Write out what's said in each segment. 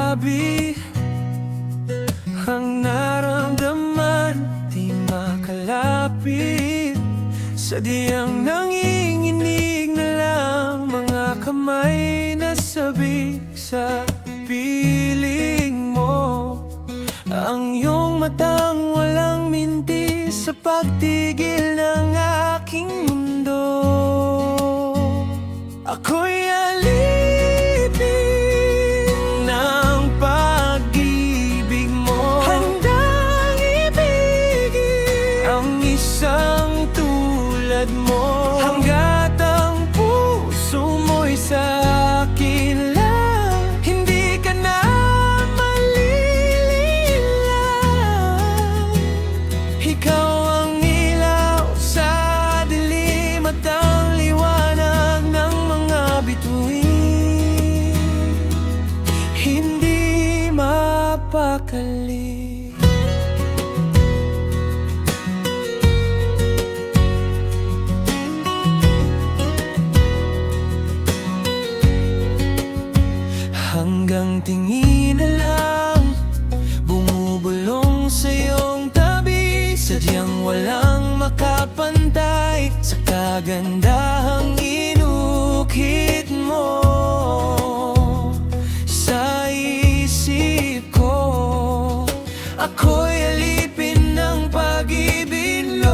labi. Ang naramdaman di makalapit, sadyang nanginginig na lang mga kamay na sabik sa piling mo. Ang iyong matang walang mintis sa pagtigil ng aking mundo. Ako'y alipin ng pag-ibig mo, handang ibigin ang isang tulad mo. Hangga't ang puso mo'y sa akin lang, hindi ka na malililang. Ikaw ang ilaw sa dilim at ang liwanag ng mga bituin, hindi mapakali. Hanggang tingin na lang bumubulong sa iyong tabi, sadyang walang makapantay sa kagandahang inukit mo. Sa isip ko, ako'y alipin ng pag-ibig mo.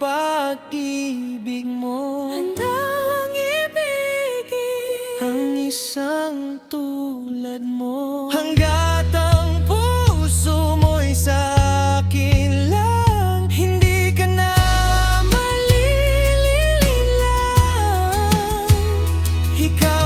Pag-ibig mo, handang ibigin ang isang tulad mo. Hangga't ang puso mo'y sa akin lang, hindi ka na malililang. Ikaw